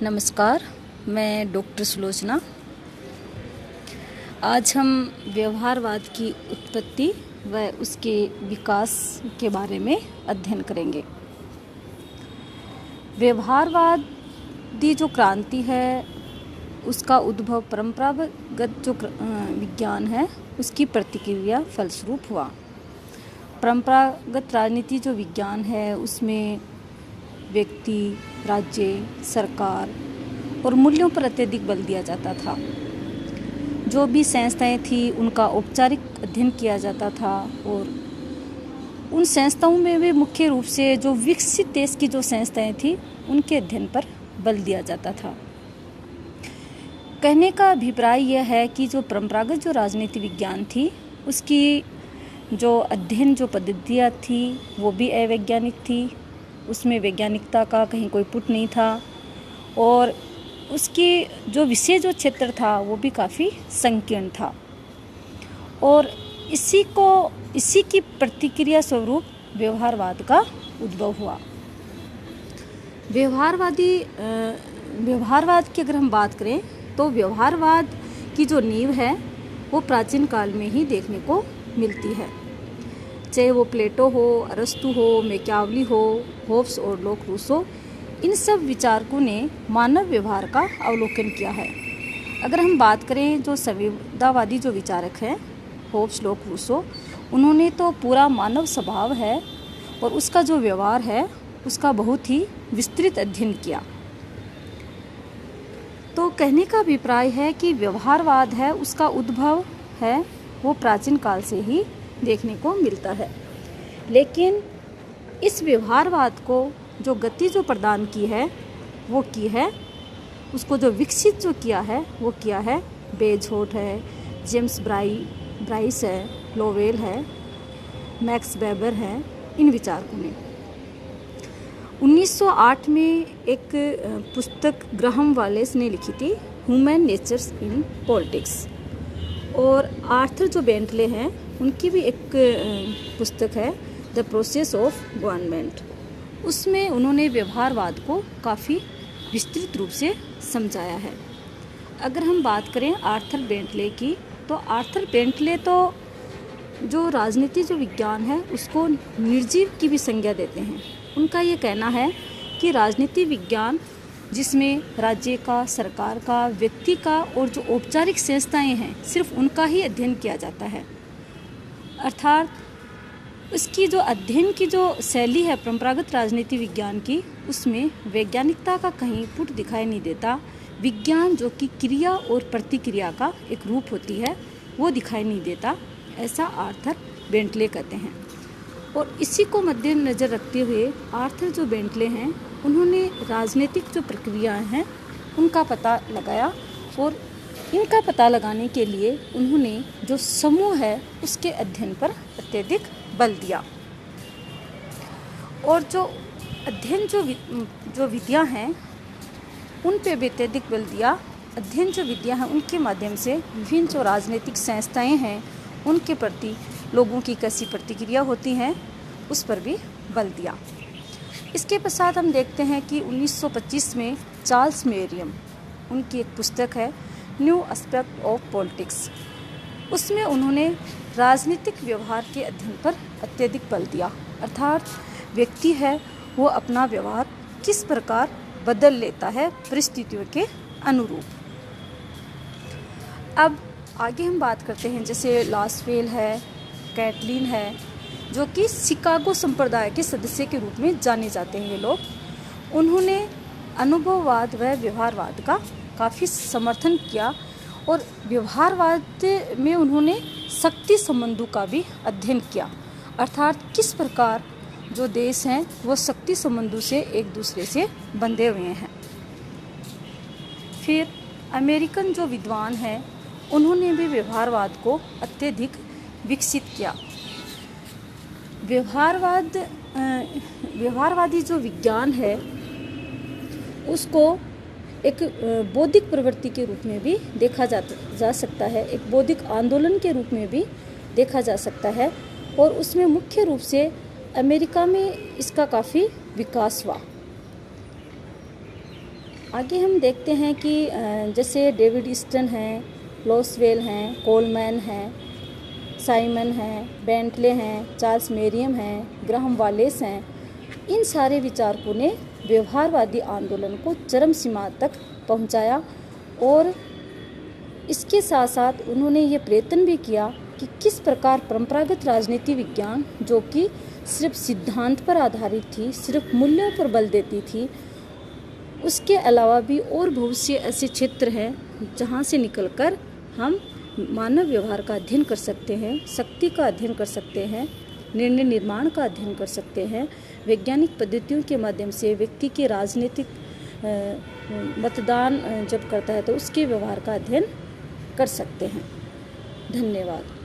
नमस्कार, मैं डॉक्टर सुलोचना। आज हम व्यवहारवाद की उत्पत्ति व उसके विकास के बारे में अध्ययन करेंगे। व्यवहारवादी जो क्रांति है उसका उद्भव परंपरागत जो विज्ञान है उसकी प्रतिक्रिया फलस्वरूप हुआ। परंपरागत राजनीति जो विज्ञान है उसमें व्यक्ति, राज्य, सरकार और मूल्यों पर अत्यधिक बल दिया जाता था। जो भी संस्थाएं थी उनका औपचारिक अध्ययन किया जाता था और उन संस्थाओं में भी मुख्य रूप से जो विकसित देश की जो संस्थाएं थी उनके अध्ययन पर बल दिया जाता था। कहने का अभिप्राय यह है कि जो परंपरागत जो राजनीति विज्ञान थी उसकी जो अध्ययन जो पद्धतियाँ थी वो भी अवैज्ञानिक थी। उसमें वैज्ञानिकता का कहीं कोई पुट नहीं था और उसकी जो विषय जो क्षेत्र था वो भी काफ़ी संकीर्ण था और इसी की प्रतिक्रिया स्वरूप व्यवहारवाद का उद्भव हुआ। व्यवहारवाद की अगर हम बात करें तो व्यवहारवाद की जो नींव है वो प्राचीन काल में ही देखने को मिलती है। चाहे वो प्लेटो हो, अरस्तु हो, मैकियावली हो, होब्स और लोक रूसो, इन सब विचारकों ने मानव व्यवहार का अवलोकन किया है। अगर हम बात करें जो संवेदनावादी जो विचारक हैं होब्स, लोक रूसो, उन्होंने तो पूरा मानव स्वभाव है और उसका जो व्यवहार है उसका बहुत ही विस्तृत अध्ययन किया। तो कहने का अभिप्राय है कि व्यवहारवाद है उसका उद्भव है वो प्राचीन काल से ही देखने को मिलता है। लेकिन इस व्यवहारवाद को जो गति जो प्रदान की है वो की है, उसको जो विकसित जो किया है वो किया है बेजोट है, जेम्स ब्राइस है, लोवेल है, मैक्स वेबर है, इन विचारकों ने। 1908 में एक पुस्तक ग्राहम वालेस ने लिखी थी, ह्यूमन नेचर्स इन पॉलिटिक्स, और आर्थर जो बेंटले हैं उनकी भी एक पुस्तक है द प्रोसेस ऑफ गवर्नमेंट। उसमें उन्होंने व्यवहारवाद को काफ़ी विस्तृत रूप से समझाया है। अगर हम बात करें आर्थर बेंटले की तो आर्थर बेंटले तो जो राजनीति जो विज्ञान है उसको निर्जीव की भी संज्ञा देते हैं। उनका ये कहना है कि राजनीति विज्ञान जिसमें राज्य का, सरकार का, व्यक्ति का और जो औपचारिक संस्थाएं हैं सिर्फ उनका ही अध्ययन किया जाता है। अर्थात उसकी जो अध्ययन की जो शैली है परंपरागत राजनीति विज्ञान की उसमें वैज्ञानिकता का कहीं पुट दिखाई नहीं देता। विज्ञान जो कि क्रिया और प्रतिक्रिया का एक रूप होती है वो दिखाई नहीं देता, ऐसा आर्थर बेंटले कहते हैं। और इसी को मद्देनज़र रखते हुए आर्थर जो बेंटले हैं उन्होंने राजनीतिक जो प्रक्रियाएं हैं उनका पता लगाया और इनका पता लगाने के लिए उन्होंने जो समूह है उसके अध्ययन पर अत्यधिक बल दिया और जो अध्ययन जो विधियां हैं उन पे भी अत्यधिक बल दिया। अध्ययन जो विधियां हैं उनके माध्यम से विभिन्न जो राजनीतिक संस्थाएं हैं उनके प्रति लोगों की कैसी प्रतिक्रिया होती हैं उस पर भी बल दिया। इसके पश्चात हम देखते हैं कि 1925 में चार्ल्स मेरियम, उनकी एक पुस्तक है न्यू एस्पेक्ट ऑफ पॉलिटिक्स, उसमें उन्होंने राजनीतिक व्यवहार के अध्ययन पर अत्यधिक बल दिया। अर्थात व्यक्ति है वो अपना व्यवहार किस प्रकार बदल लेता है परिस्थितियों के अनुरूप। अब आगे हम बात करते हैं, जैसे लासवेल है, कैटलिन है, जो कि शिकागो संप्रदाय के सदस्य के रूप में जाने जाते हैं ये लोग। उन्होंने अनुभववाद व व्यवहारवाद का काफ़ी समर्थन किया और व्यवहारवाद में उन्होंने शक्ति संबंधों का भी अध्ययन किया। अर्थात किस प्रकार जो देश हैं वो शक्ति संबंधों से एक दूसरे से बंधे हुए हैं। फिर अमेरिकन जो विद्वान हैं उन्होंने भी व्यवहारवाद को अत्यधिक विकसित किया। व्यवहारवादी जो विज्ञान है उसको एक बौद्धिक प्रवृत्ति के रूप में भी देखा जा सकता है, एक बौद्धिक आंदोलन के रूप में भी देखा जा सकता है और उसमें मुख्य रूप से अमेरिका में इसका काफ़ी विकास हुआ। आगे हम देखते हैं कि जैसे डेविड ईस्टन हैं, लॉसवेल हैं, कोलमैन हैं, साइमन हैं, बेंटले हैं, चार्ल्स मेरियम हैं, ग्राहम वालेस हैं। इन सारे विचारकों ने व्यवहारवादी आंदोलन को चरम सीमा तक पहुंचाया और इसके साथ साथ उन्होंने ये प्रयत्न भी किया कि किस प्रकार परंपरागत राजनीति विज्ञान, जो कि सिर्फ सिद्धांत पर आधारित थी, सिर्फ मूल्यों पर बल देती थी, उसके अलावा भी और बहुत से ऐसे क्षेत्र हैं जहाँ से निकलकर हम मानव व्यवहार का अध्ययन कर सकते हैं, शक्ति का अध्ययन कर सकते हैं, निर्णय निर्माण का अध्ययन कर सकते हैं। वैज्ञानिक पद्धतियों के माध्यम से व्यक्ति के राजनीतिक मतदान जब करता है तो उसके व्यवहार का अध्ययन कर सकते हैं। धन्यवाद।